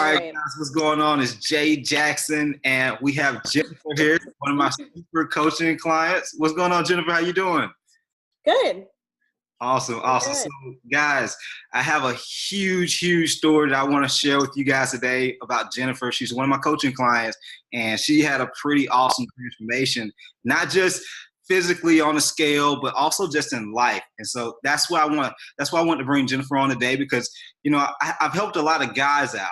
All All right, right. guys, what's going on? It's Jay Jackson, and we have Jennifer here, one of my super coaching clients. What's going on, Jennifer? How you doing? Good. Awesome, awesome. So, Good. guys, I have a huge story that I want to share with you guys today about Jennifer. She's one of my coaching clients, and she had a pretty awesome transformation, not just physically on a scale, but also just in life. And so that's why I want to bring Jennifer on today because I've helped a lot of guys out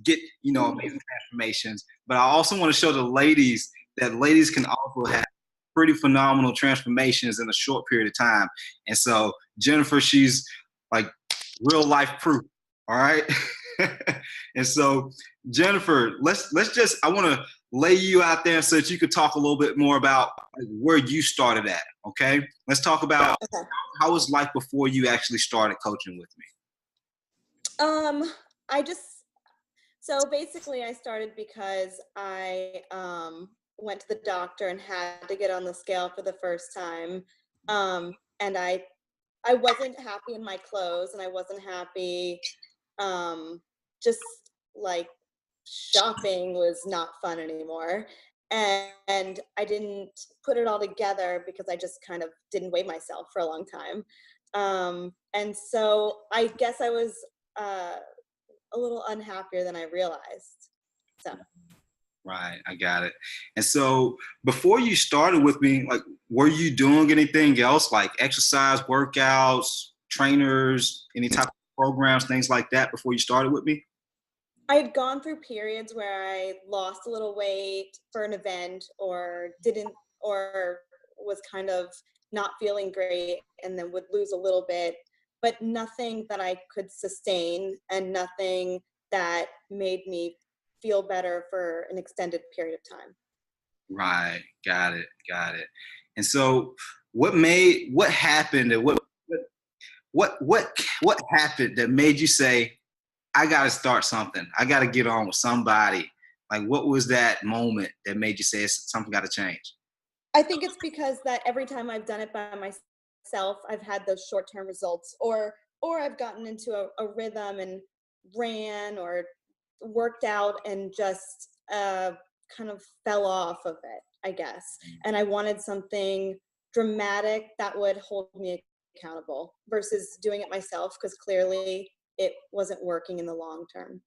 get amazing transformations, but I also want to show the ladies that ladies can also have pretty phenomenal transformations in a short period of time. And so Jennifer, she's like real life proof. All right. And so Jennifer, I want to lay you out there so that you could talk a little bit more about where you started at. Okay. Let's talk about Okay. how was life before you actually started coaching with me. So basically I started because I went to the doctor and had to get on the scale for the first time. And I wasn't happy in my clothes, and I wasn't happy. Just like shopping was not fun anymore. And I didn't put it all together because I just kind of didn't weigh myself for a long time. And so I guess I was uh, a little unhappier than I realized. So Right, I got it. And so before you started with me, like, were you doing anything else like exercise, workouts, trainers, any type of programs, things like that before you started with me? I had gone through periods where I lost a little weight for an event or didn't, or was kind of not feeling great and then would lose a little bit, but nothing that I could sustain and nothing that made me feel better for an extended period of time. Right, got it. And so what happened and what happened that made you say, I gotta start something. I gotta get on with somebody. Like what was that moment that made you say something gotta change? I think it's because that every time I've done it by myself, I've had those short-term results, or I've gotten into a rhythm and ran or worked out and just kind of fell off of it, I guess. And I wanted something dramatic that would hold me accountable versus doing it myself because clearly it wasn't working in the long term.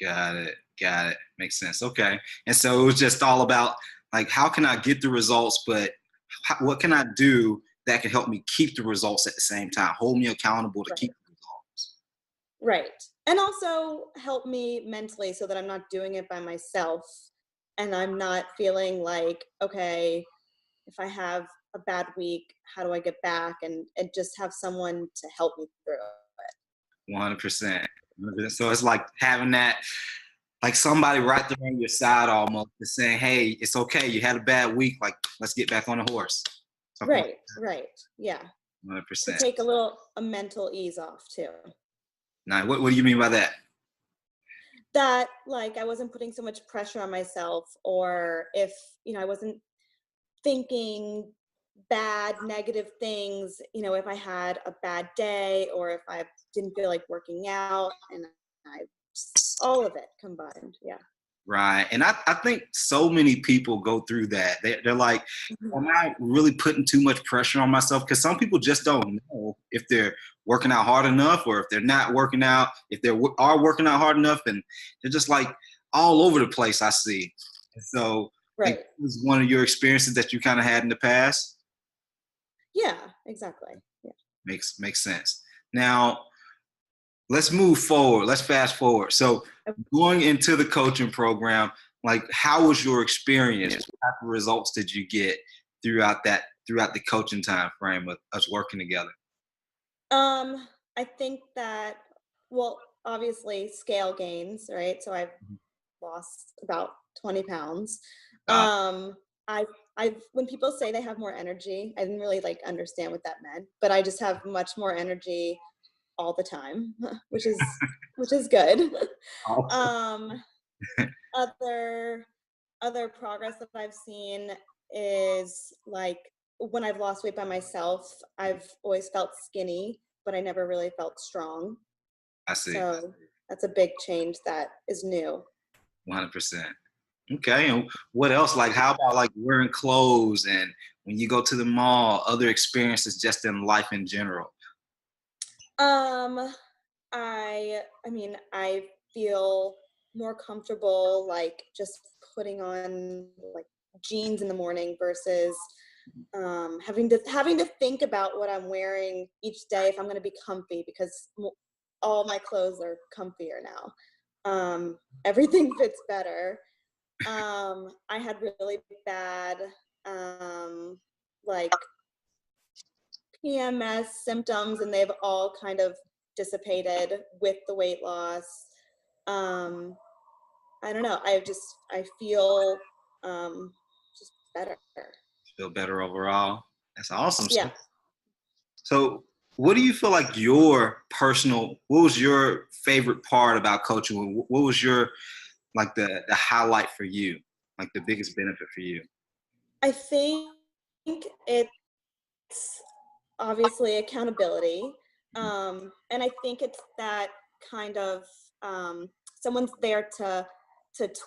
Got it. Makes sense. Okay. And so it was just all about like, how can I get the results, but what can I do that can help me keep the results at the same time, hold me accountable to keep Right. the results. Right. And also help me mentally so that I'm not doing it by myself and I'm not feeling like, okay, if I have a bad week, how do I get back? And just have someone to help me through it. 100%. So it's like having that, like somebody right there on your side almost, just saying, hey, it's okay. You had a bad week. Like, let's get back on the horse. Something like Right, right. Yeah. that. To 100%. take a mental ease off too. Now, what do you mean by that? That like I wasn't putting so much pressure on myself, or if, I wasn't thinking bad, negative things, if I had a bad day or if I didn't feel like working out and I all of it combined. Yeah. Right. And I think so many people go through that. They're like, Mhm. am I really putting too much pressure on myself? Because some people just don't know if they're working out hard enough or if they're not working out, if they are working out hard enough. And they're just like all over the place, I see. And so I think Right. it was one of your experiences that you kind of had in the past. Yeah, exactly. Yeah. Makes sense. Now, let's move forward. Let's fast forward. So going into the coaching program, like how was your experience? What type of results did you get throughout the coaching time frame of us working together? I think that, well, obviously scale gains, right? So I've lost about 20 pounds. Uh, Um, I've when people say they have more energy, I didn't really like understand what that meant, but I just have much more energy all the time, which is good. awesome. um, other other progress that I've seen is like when I've lost weight by myself, I've always felt skinny, but I never really felt strong. I see. So that's a big change that is new. 100%. Okay, and what else? Like, how about like wearing clothes and when you go to the mall, other experiences just in life in general? Um, I mean, I feel more comfortable like just putting on like jeans in the morning versus having to think about what I'm wearing each day if I'm going to be comfy because all my clothes are comfier now. Everything fits better. I had really bad like PMS symptoms, and they've all kind of dissipated with the weight loss. Um, I don't know. I feel just better. Feel better overall. That's awesome. Yeah. So what do you feel like what was your favorite part about coaching? What was your, like the highlight for you? Like the biggest benefit for you? I think it's obviously accountability. And I think it's that kind of someone's there to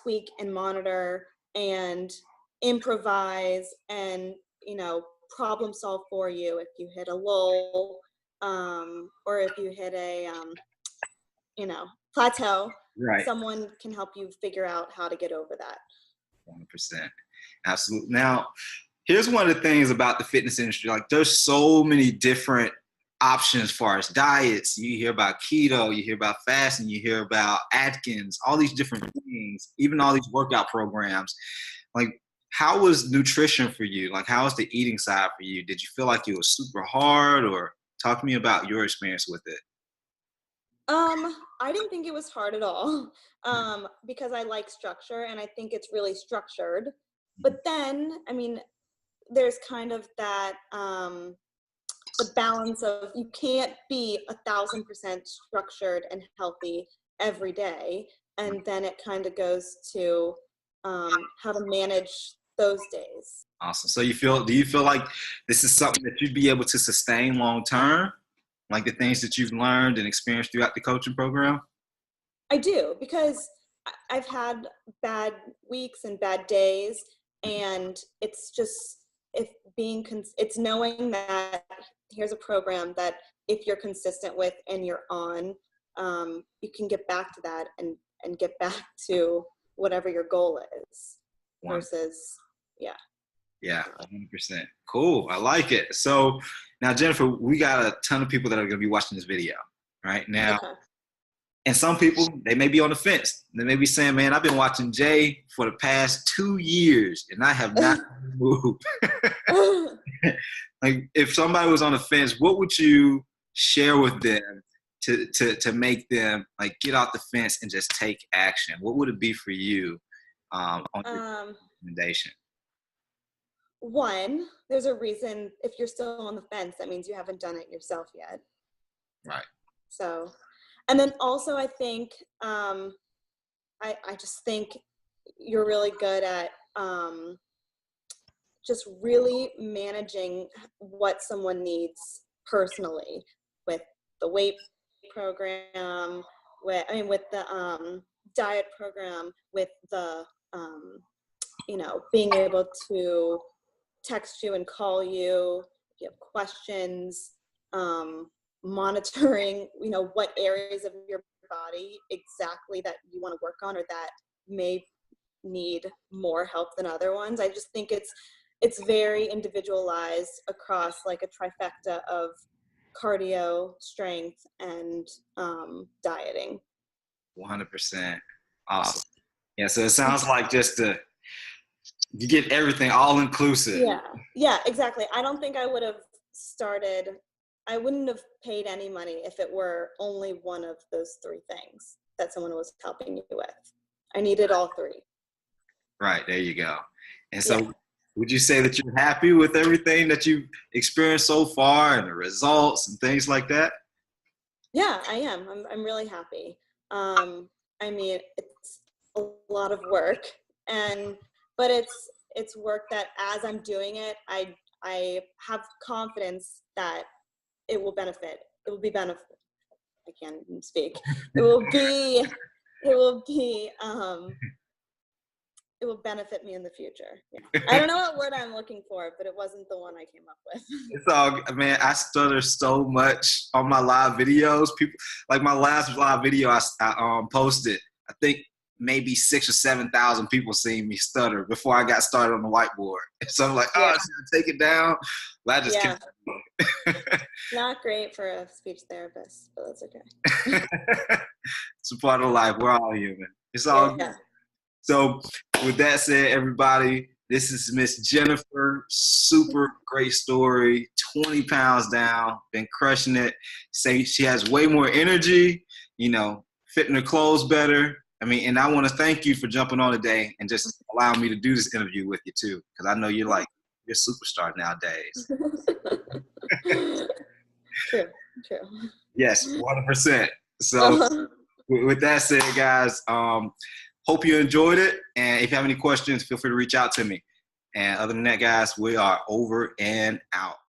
tweak and monitor and improvise and problem solve for you if you hit a lull, or if you hit a plateau. Right. Someone can help you figure out how to get over that. 100%. Absolutely. Now, here's one of the things about the fitness industry. Like, there's so many different options as far as diets. You hear about keto, you hear about fasting, you hear about Atkins, all these different things, even all these workout programs. Like, how was nutrition for you? Like, how was the eating side for you? Did you feel like it was super hard, or talk to me about your experience with it? I didn't think it was hard at all, because I like structure and I think it's really structured. But then, I mean, there's kind of that the balance of you can't be 1,000% structured and healthy every day, and then it kind of goes to how to manage those days. Awesome. So do you feel like this is something that you'd be able to sustain long term? Like the things that you've learned and experienced throughout the coaching program? I do, because I've had bad weeks and bad days, and it's just if it's knowing that here's a program that if you're consistent with and you're on, you can get back to that and get back to whatever your goal is. One. Versus, yeah. Yeah, 100%. Cool. I like it. So now, Jennifer, we got a ton of people that are going to be watching this video right now. Okay. And some people, they may be on the fence. They may be saying, man, I've been watching Jay for the past 2 years and I have not moved. Like, if somebody was on the fence, what would you share with them to make them like get off the fence and just take action? What would it be for you on your recommendation? One, there's a reason if you're still on the fence, that means you haven't done it yourself yet. Right. So, and then also I think, I just think you're really good at just really managing what someone needs personally with the weight program, with the diet program, with the being able to text you and call you if you have questions, monitoring, what areas of your body exactly that you want to work on or that may need more help than other ones. I just think it's very individualized across like a trifecta of cardio, strength, and dieting. 100%. Awesome. Yeah, so it sounds like you get everything all inclusive. Yeah, exactly. I don't think I wouldn't have paid any money if it were only one of those three things that someone was helping you with. I needed all three. Right, there you go. And so would you say that you're happy with everything that you've experienced so far and the results and things like that? Yeah, I am. I'm really happy. I mean, it's a lot of work, but it's work that as I'm doing it, I have confidence that it will benefit. It will be benefit. can't even speak. It will be, it will benefit me in the future. Yeah. I don't know what word I'm looking for, but it wasn't the one I came up with. It's all, man, I stutter so much on my live videos. People, like my last live video I posted, I think maybe 6,000 or 7,000 people seen me stutter before I got started on the whiteboard. So I'm like, oh, Yeah. should I take it down? But I just Yeah. kept Not great for a speech therapist, but that's okay. It's a part of life. We're all human. It's all good. So with that said, everybody, this is Miss Jennifer. Super great story. 20 pounds down, been crushing it. Say she has way more energy, you know, fitting her clothes better. I mean, and I want to thank you for jumping on today and just allowing me to do this interview with you too, because I know you're a superstar nowadays. True. Yes, 100%. So with that said, guys, hope you enjoyed it. And if you have any questions, feel free to reach out to me. And other than that, guys, we are over and out.